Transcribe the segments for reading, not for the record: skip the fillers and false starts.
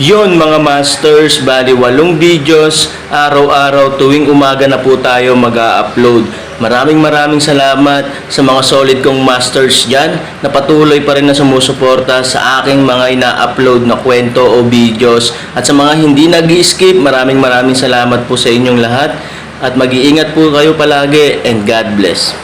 Yon mga masters, bali 8 videos, araw-araw tuwing umaga na po tayo mag-a-upload. Maraming salamat sa mga solid kong masters dyan na patuloy pa rin na sumusuporta sa aking mga ina-upload na kwento o videos. At sa mga hindi nag-skip, maraming salamat po sa inyong lahat. At mag-iingat po kayo palagi and God bless.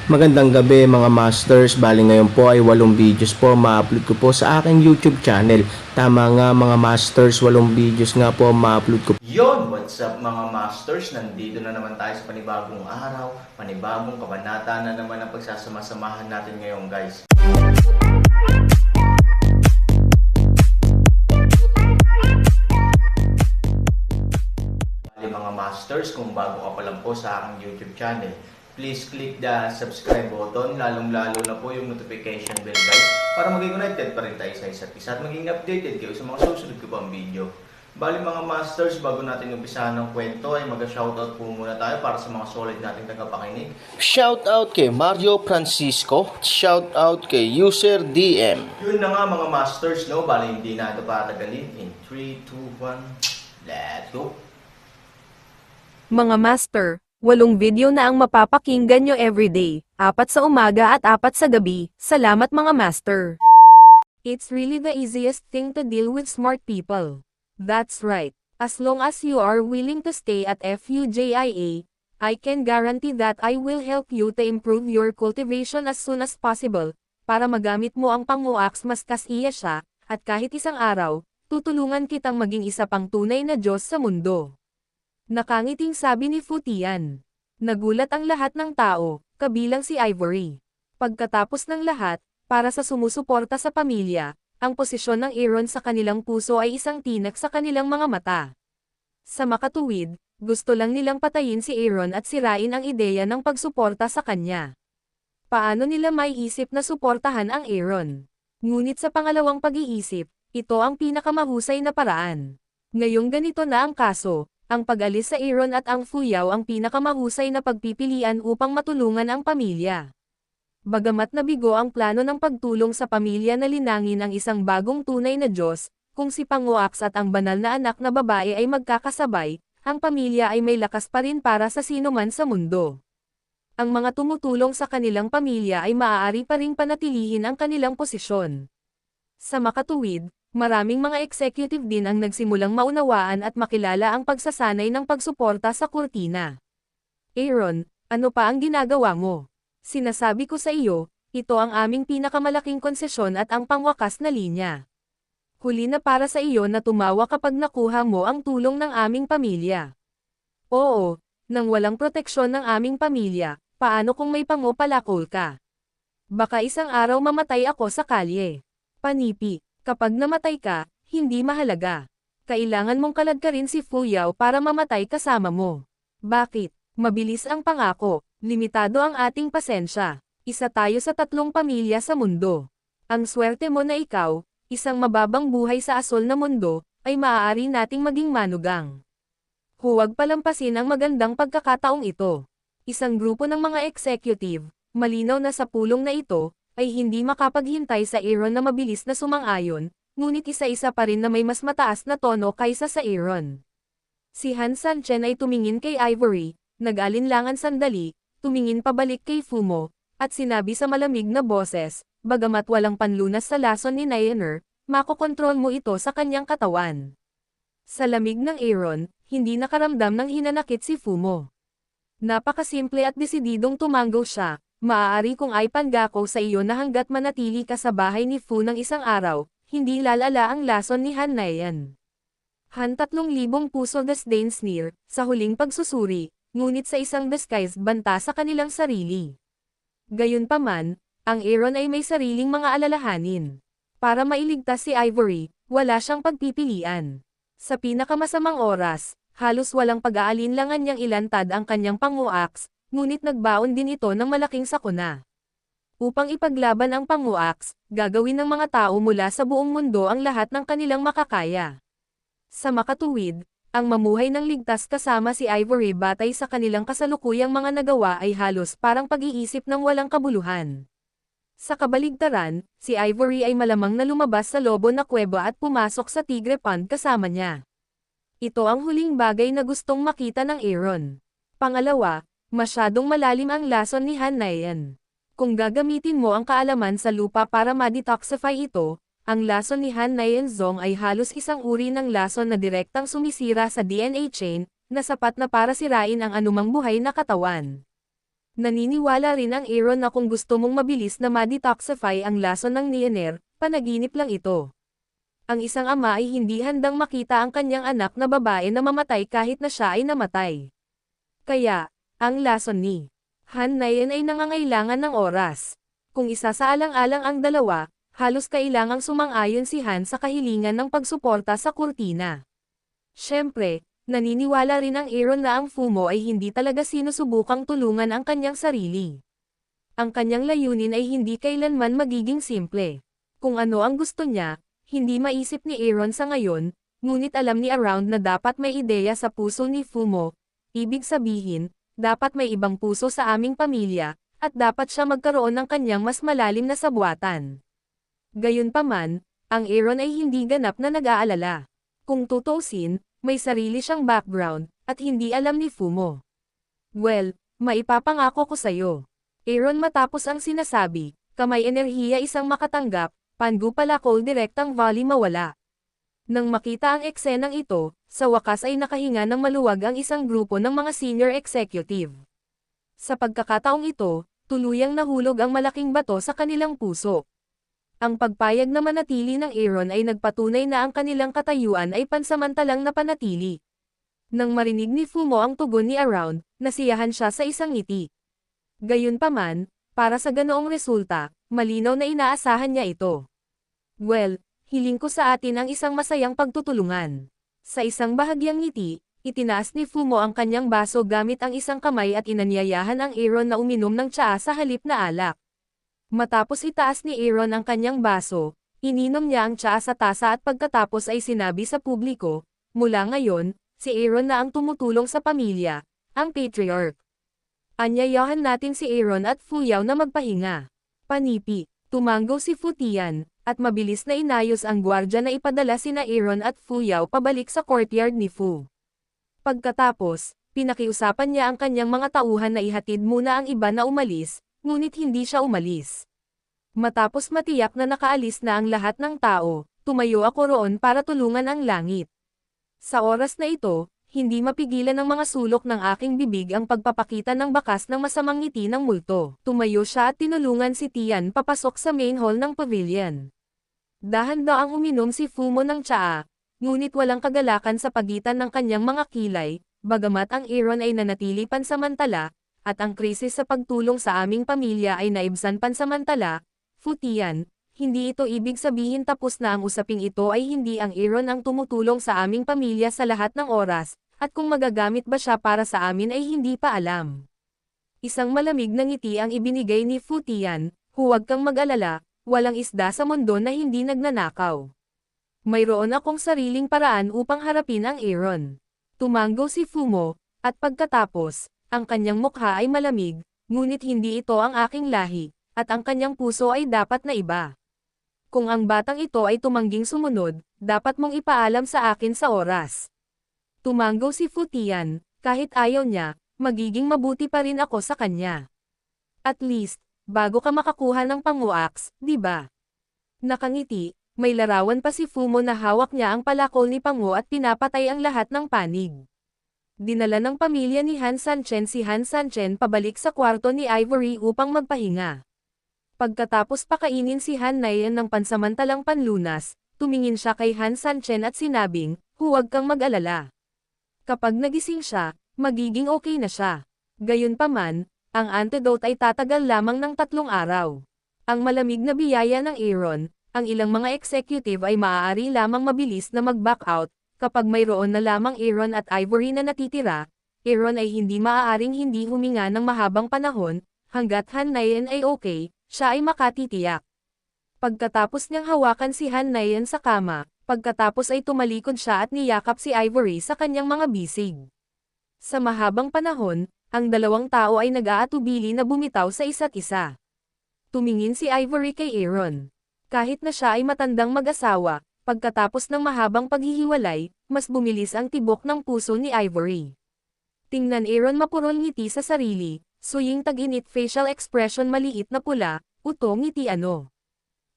Magandang gabi mga masters, bali ngayon po ay 8 videos po ma-upload ko po sa aking YouTube channel. Tama nga mga masters, 8 videos nga po ma-upload ko. Yon, what's up mga masters? Nandito na naman tayo sa panibagong araw, panibagong kabanata na naman ang pagsasama-samahan natin ngayon guys. Bali mga masters, kung bago ka pa lang po sa aking YouTube channel, please click the subscribe button, lalong-lalo na po yung notification bell guys, para maging connected pa rin tayo sa isa't isa at maging updated kayo sa mga susunod ko pang video. Bali mga masters, bago natin umpisahan ng kwento ay mag-shoutout po muna tayo para sa mga solid nating tagapakinig. Shoutout kay Mario Francisco, shoutout kay User DM. Yun na nga mga masters, no? Bali hindi na ito patagalin. In 3, 2, 1, let's go! Mga master, 8 video na ang mapapakinggan nyo everyday, 4 sa umaga at 4 sa gabi. Salamat mga master. It's really the easiest thing to deal with smart people. That's right. As long as you are willing to stay at FUJIA, I can guarantee that I will help you to improve your cultivation as soon as possible, para magamit mo ang panguaks mas kasiya siya, at kahit isang araw, tutulungan kitang maging isa pang tunay na Diyos sa mundo. Nakangiting sabi ni Futian. Nagulat ang lahat ng tao, kabilang si Ivory. Pagkatapos ng lahat, para sa sumusuporta sa pamilya, ang posisyon ng Aaron sa kanilang puso ay isang tinak sa kanilang mga mata. Sa makatuwid, gusto lang nilang patayin si Aaron at sirain ang ideya ng pagsuporta sa kanya. Paano nila maiisip na suportahan ang Aaron? Ngunit sa pangalawang pag-iisip, ito ang pinakamahusay na paraan. Ngayong ganito na ang kaso, ang pag-alis sa Aaron at ang Fuyaw ang pinakamahusay na pagpipilian upang matulungan ang pamilya. Bagamat nabigo ang plano ng pagtulong sa pamilya na linangin ang isang bagong tunay na Diyos, kung si Panguaks at ang banal na anak na babae ay magkakasabay, ang pamilya ay may lakas pa rin para sa sino man sa mundo. Ang mga tumutulong sa kanilang pamilya ay maaari pa ring panatilihin ang kanilang posisyon. Sa makatuwid, maraming mga executive din ang nagsimulang maunawaan at makilala ang pagsasanay ng pagsuporta sa kurtina. Aaron, ano pa ang ginagawa mo? Sinasabi ko sa iyo, ito ang aming pinakamalaking konsesyon at ang pangwakas na linya. Huli na para sa iyo na tumawa kapag nakuha mo ang tulong ng aming pamilya. Oo, nang walang proteksyon ng aming pamilya, paano kung may pangopalakol ka? Baka isang araw mamatay ako sa kalye. Panipi. Kapag namatay ka, hindi mahalaga. Kailangan mong kaladkarin si Fuyaw para mamatay kasama mo. Bakit? Mabilis ang pangako, limitado ang ating pasensya. Isa tayo sa 3 pamilya sa mundo. Ang swerte mo na ikaw, isang mababang buhay sa asol na mundo, ay maaari nating maging manugang. Huwag palampasin ang magandang pagkakataong ito. Isang grupo ng mga executive, malinaw na sa pulong na ito, ay hindi makapaghintay sa Aaron na mabilis na sumang-ayon, ngunit isa-isa pa rin na may mas mataas na tono kaysa sa Aaron. Si Han Sanchen ay tumingin kay Ivory, nag-alinlangan sandali, tumingin pabalik kay Fumo, at sinabi sa malamig na boses, bagamat walang panlunas sa lason ni Nayener, makokontrol mo ito sa kanyang katawan. Sa lamig ng Aaron, hindi nakaramdam ng hinanakit si Fumo. Napakasimple at desididong tumango siya. Maaari kung ay panggako sa iyo na hanggat manatili ka sa bahay ni Fu ng isang araw, hindi lalala ang lason ni Han Nayan. Han 3,000 puso disdain sneer, sa huling pagsusuri, ngunit sa isang disguised banta sa kanilang sarili. Gayunpaman, ang Aaron ay may sariling mga alalahanin. Para mailigtas si Ivory, wala siyang pagpipilian. Sa pinakamasamang oras, halos walang pag-aalinlangan niyang ilantad ang kanyang panguaks, ngunit nagbaon din ito ng malaking sakuna. Upang ipaglaban ang panguaks, gagawin ng mga tao mula sa buong mundo ang lahat ng kanilang makakaya. Sa makatuwid, ang mamuhay ng ligtas kasama si Ivory batay sa kanilang kasalukuyang mga nagawa ay halos parang pag-iisip ng walang kabuluhan. Sa kabaligtaran, si Ivory ay malamang na lumabas sa lobo na kuweba at pumasok sa Tigre Pond kasama niya. Ito ang huling bagay na gustong makita ng Aaron. Pangalawa, masyadong malalim ang lason ni Han Nayan. Kung gagamitin mo ang kaalaman sa lupa para ma-detoxify ito, ang lason ni Han Nayan Zong ay halos isang uri ng lason na direktang sumisira sa DNA chain, na sapat na para sirain ang anumang buhay na katawan. Naniniwala rin ang Aaron na kung gusto mong mabilis na ma-detoxify ang lason ng Nyaner, panaginip lang ito. Ang isang ama ay hindi handang makita ang kanyang anak na babae na mamatay kahit na siya ay namatay. Kaya, ang lason ni Han Nayan ay nangangailangan ng oras. Kung isa sa alang-alang ang dalawa, halos kailangang sumang-ayon si Han sa kahilingan ng pagsuporta sa kurtina. Siyempre, naniniwala rin ang Aaron na ang Fumo ay hindi talaga sinusubukang tulungan ang kanyang sarili. Ang kanyang layunin ay hindi kailanman magiging simple. Kung ano ang gusto niya, hindi maisip ni Aaron sa ngayon, ngunit alam ni Around na dapat may ideya sa puso ni Fumo, ibig sabihin, dapat may ibang puso sa aming pamilya, at dapat siya magkaroon ng kanyang mas malalim na sabwatan. Gayunpaman, ang Aaron ay hindi ganap na nag-aalala. Kung tutuusin, may sarili siyang background, at hindi alam ni Fumo. Well, maipapangako ko sa'yo. Aaron matapos ang sinasabi, kamay enerhiya isang makatanggap, Pangu pala cold direktang volley mawala. Nang makita ang eksenang ito, sa wakas ay nakahinga ng maluwag ang isang grupo ng mga senior executive. Sa pagkakataong ito, tuluyang nahulog ang malaking bato sa kanilang puso. Ang pagpayag na manatili ng Aaron ay nagpatunay na ang kanilang katayuan ay pansamantalang napanatili. Nang marinig ni Fumo ang tugon ni Around, nasiyahan siya sa isang ngiti. Gayunpaman, para sa ganoong resulta, malinaw na inaasahan niya ito. Well, hiling ko sa atin ang isang masayang pagtutulungan. Sa isang bahagyang ngiti, itinaas ni Fumo ang kanyang baso gamit ang isang kamay at inanyayahan ang Aaron na uminom ng tsaa sa halip na alak. Matapos itaas ni Aaron ang kanyang baso, ininom niya ang tsaa sa tasa at pagkatapos ay sinabi sa publiko, mula ngayon, si Aaron na ang tumutulong sa pamilya, ang patriarch. Anyayahan natin si Aaron at Fuyao na magpahinga. Panipi, tumanggo si Futian, at mabilis na inayos ang gwardya na ipadala sina Aaron at Fuyao pabalik sa courtyard ni Fu. Pagkatapos, pinakiusapan niya ang kanyang mga tauhan na ihatid muna ang iba na umalis, ngunit hindi siya umalis. Matapos matiyak na nakaalis na ang lahat ng tao, tumayo ako roon para tulungan ang langit. Sa oras na ito, hindi mapigilan ng mga sulok ng aking bibig ang pagpapakita ng bakas ng masamang ngiti ng multo. Tumayo siya at tinulungan si Tian papasok sa main hall ng pavilion. Dahan-daang uminom si Fumo ng tsaa, ngunit walang kagalakan sa pagitan ng kanyang mga kilay, bagamat ang Aaron ay nanatili pansamantala, at ang krisis sa pagtulong sa aming pamilya ay naibsan pansamantala. Futian, hindi ito ibig sabihin tapos na ang usaping ito ay hindi ang Aaron ang tumutulong sa aming pamilya sa lahat ng oras, at kung magagamit ba siya para sa amin ay hindi pa alam. Isang malamig na ngiti ang ibinigay ni Futian, huwag kang mag-alala, walang isda sa mundo na hindi nagnanakaw. Mayroon akong sariling paraan upang harapin ang Aaron. Tumanggo si Fumo, at pagkatapos, ang kanyang mukha ay malamig, ngunit hindi ito ang aking lahi, at ang kanyang puso ay dapat na iba. Kung ang batang ito ay tumangging sumunod, dapat mong ipaalam sa akin sa oras. Tumanggo si Futian, kahit ayaw niya, magiging mabuti pa rin ako sa kanya. At least, bago ka makakuha ng panguaks, di ba? Nakangiti, may larawan pa si Fumo na hawak niya ang palakol ni Pangu at pinapatay ang lahat ng panig. Dinala ng pamilya ni Han Sanchen si Han Sanchen pabalik sa kwarto ni Ivory upang magpahinga. Pagkatapos pakainin si Han Nayan ng pansamantalang panlunas, tumingin siya kay Han Sanchen at sinabing, huwag kang mag-alala. Kapag nagising siya, magiging okay na siya. Gayunpaman, ang antidote ay tatagal lamang ng 3 araw. Ang malamig na biyaya ng Aaron, ang ilang mga executive ay maaari lamang mabilis na mag-back out. Kapag mayroon na lamang Aaron at Ivory na natitira, Aaron ay hindi maaaring hindi huminga ng mahabang panahon, hanggat Han Nayan ay okay, siya ay makatitiyak. Pagkatapos niyang hawakan si Han Nayan sa kama, pagkatapos ay tumalikod siya at niyakap si Ivory sa kanyang mga bisig. Sa mahabang panahon, ang dalawang tao ay nag-aatubili na bumitaw sa isa't isa. Tumingin si Ivory kay Aaron. Kahit na siya ay matandang mag-asawa, pagkatapos ng mahabang paghihiwalay, mas bumilis ang tibok ng puso ni Ivory. Tingnan Aaron mapurol ngiti sa sarili, suying tag-init facial expression maliit na pula, utong ngiti ano.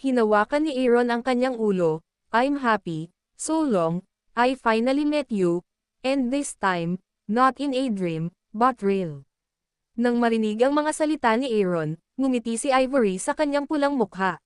Hinawakan ni Aaron ang kanyang ulo, I'm happy, so long, I finally met you, and this time, not in a dream, but real. Nang marinig ang mga salita ni Aaron, ngumiti si Ivory sa kanyang pulang mukha.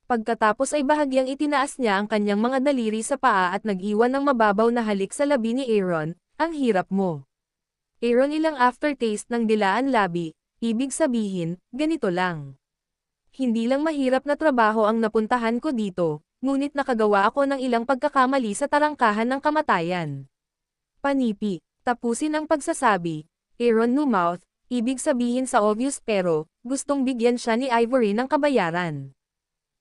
Pagkatapos ay bahagyang itinaas niya ang kanyang mga daliri sa paa at nag-iwan ng mababaw na halik sa labi ni Aaron, ang hirap mo. Aaron ilang aftertaste ng dilaan labi, ibig sabihin, ganito lang. Hindi lang mahirap na trabaho ang napuntahan ko dito, ngunit nakagawa ako ng ilang pagkakamali sa tarangkahan ng kamatayan. Panipi, tapusin ang pagsasabi, Aaron mouth, ibig sabihin sa obvious pero, gustong bigyan siya ni Ivory ng kabayaran.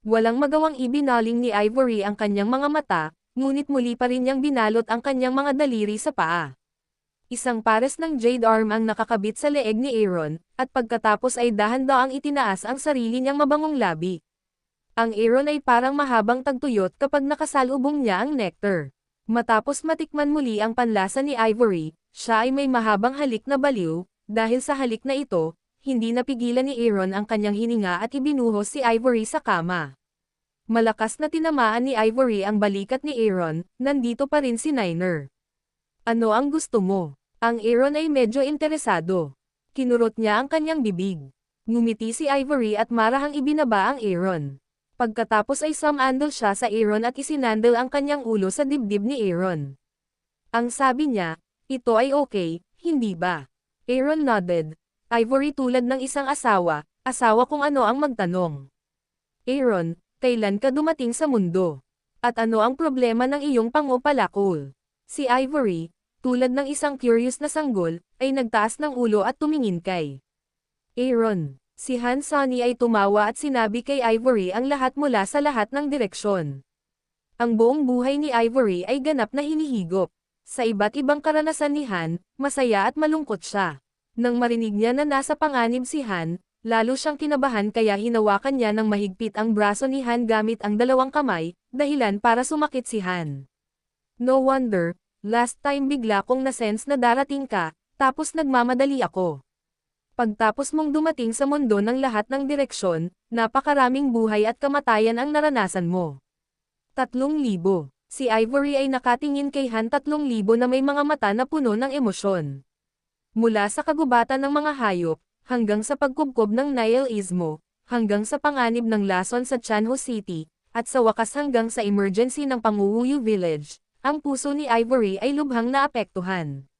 Walang magawang ibinaling ni Ivory ang kanyang mga mata, ngunit muli pa rin niyang binalot ang kanyang mga daliri sa paa. Isang pares ng jade arm ang nakakabit sa leeg ni Aaron, at pagkatapos ay dahan-daang itinaas ang sarili niyang mabangong labi. Ang Aaron ay parang mahabang tagtuyot kapag nakasalubong niya ang nectar. Matapos matikman muli ang panlasa ni Ivory, siya ay may mahabang halik na baliw, dahil sa halik na ito, hindi napigilan ni Aaron ang kanyang hininga at ibinuhos si Ivory sa kama. Malakas na tinamaan ni Ivory ang balikat ni Aaron, nandito pa rin si Niner. Ano ang gusto mo? Ang Aaron ay medyo interesado. Kinurot niya ang kanyang bibig. Ngumiti si Ivory at marahang ibinaba ang Aaron. Pagkatapos ay sumandal siya sa Aaron at isinandal ang kanyang ulo sa dibdib ni Aaron. Ang sabi niya, ito ay okay, hindi ba? Aaron nodded. Ivory tulad ng isang asawa kung ano ang magtanong. Aaron, kailan ka dumating sa mundo? At ano ang problema ng iyong pangopalakol? Si Ivory, tulad ng isang curious na sanggol, ay nagtaas ng ulo at tumingin kay Aaron. Si Han Sunny ay tumawa at sinabi kay Ivory ang lahat mula sa lahat ng direksyon. Ang buong buhay ni Ivory ay ganap na hinihigop. Sa iba't ibang karanasan ni Han, masaya at malungkot siya. Nang marinig niya na nasa panganib si Han, lalo siyang kinabahan kaya hinawakan niya ng mahigpit ang braso ni Han gamit ang dalawang kamay, dahilan para sumakit si Han. No wonder, last time bigla kong nasense na darating ka, tapos nagmamadali ako. Pagtapos mong dumating sa mundo ng lahat ng direksyon, napakaraming buhay at kamatayan ang naranasan mo. 3,000. Si Ivory ay nakatingin kay Han 3,000 na may mga mata na puno ng emosyon. Mula sa kagubatan ng mga hayop, hanggang sa pagkubkob ng Nile Istmo, hanggang sa panganib ng lason sa Chanho City, at sa wakas hanggang sa emergency ng Panguwuyu Village, ang puso ni Ivory ay lubhang naapektuhan.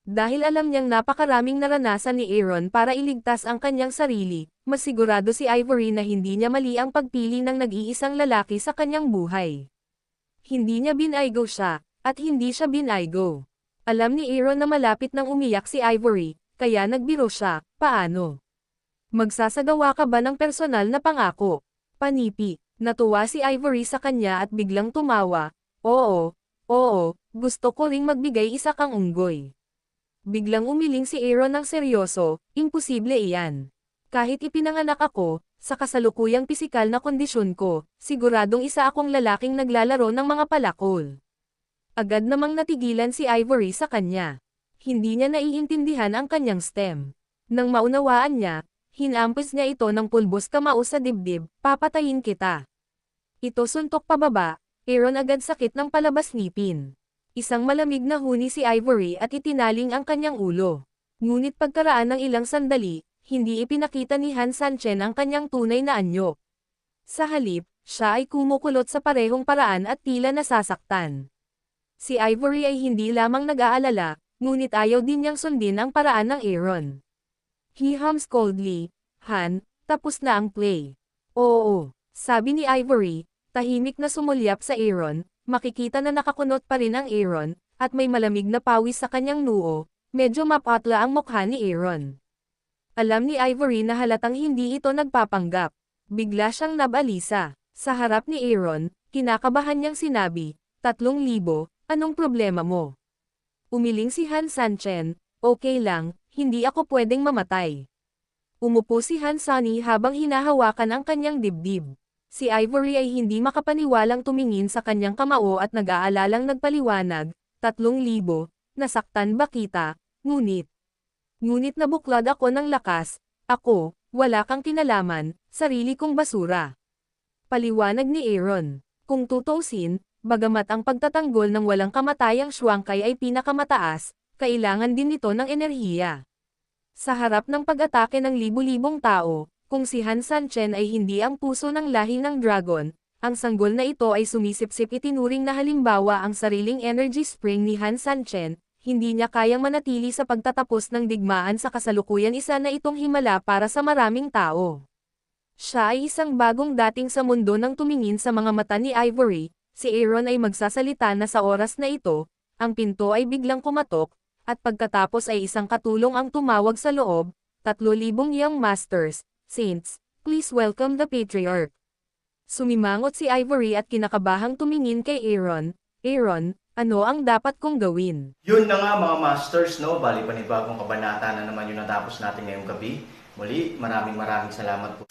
Dahil alam niyang napakaraming naranasan ni Aaron para iligtas ang kanyang sarili, masigurado si Ivory na hindi niya mali ang pagpili ng nag-iisang lalaki sa kanyang buhay. Hindi niya binaygo siya, at hindi siya binaygo. Alam ni Aaron na malapit nang umiyak si Ivory, kaya nagbiro siya, paano? Magsasagawa ka ba ng personal na pangako? Panipi, natuwa si Ivory sa kanya at biglang tumawa, oo, gusto ko ring magbigay isa kang unggoy. Biglang umiling si Aaron ng seryoso, imposible iyan. Kahit ipinanganak ako, sa kasalukuyang pisikal na kondisyon ko, siguradong isa akong lalaking naglalaro ng mga palakol. Agad namang natigilan si Ivory sa kanya. Hindi niya naiintindihan ang kanyang stem. Nang maunawaan niya, hinampos niya ito ng pulbos kamao sa dibdib, papatayin kita. Ito suntok pababa, Aaron agad sakit ng palabas ngipin. Isang malamig na huni si Ivory at itinaling ang kanyang ulo. Ngunit pagkaraan ng ilang sandali, hindi ipinakita ni Han Sanchen ang kanyang tunay na anyo. Sa halip, siya ay kumukulot sa parehong paraan at tila nasasaktan. Si Ivory ay hindi lamang nag-aalala, ngunit ayaw din niyang sundin ang paraan ng Aaron. He hums coldly, Han, tapos na ang play. Oo, sabi ni Ivory, tahimik na sumulyap sa Aaron, makikita na nakakunot pa rin ang Aaron, at may malamig na pawis sa kanyang noo, medyo mapatla ang mukha ni Aaron. Alam ni Ivory na halatang hindi ito nagpapanggap. Bigla siyang nabalisa. Sa harap ni Aaron, kinakabahan niyang sinabi, 3,000, anong problema mo? Umiling si Han Sanchen, okay lang, hindi ako pwedeng mamatay. Umupo si Hansani habang hinahawakan ang kanyang dibdib. Si Ivory ay hindi makapaniwalang tumingin sa kanyang kamao at nag-aalalang nagpaliwanag, 3,000, nasaktan ba kita, ngunit nabuklad ako ng lakas, ako, wala kang kinalaman, sarili kong basura. Paliwanag ni Aaron. Kung tutuusin, bagamat ang pagtatanggol ng walang kamatayang shuangkai ay pinakamataas, kailangan din nito ng enerhiya. Sa harap ng pag-atake ng libu-libong tao, kung si Han Sanchen ay hindi ang puso ng lahi ng dragon, ang sanggol na ito ay sumisipsip. Itinuring na halimbawa ang sariling energy spring ni Han Sanchen, hindi niya kayang manatili sa pagtatapos ng digmaan sa kasalukuyan. Isa na itong himala para sa maraming tao. Siya ay isang bagong dating sa mundo. Nang tumingin sa mga mata ni Ivory, si Aaron ay magsasalita na sa oras na ito, ang pinto ay biglang kumatok, at pagkatapos ay isang katulong ang tumawag sa loob, 3,000 young masters, saints, please welcome the patriarch. Sumimangot si Ivory at kinakabahang tumingin kay Aaron. Aaron, ano ang dapat kong gawin? Yun na nga mga masters, no? Bali panibagong kabanata na naman yung natapos natin ngayong gabi. Muli, maraming salamat po.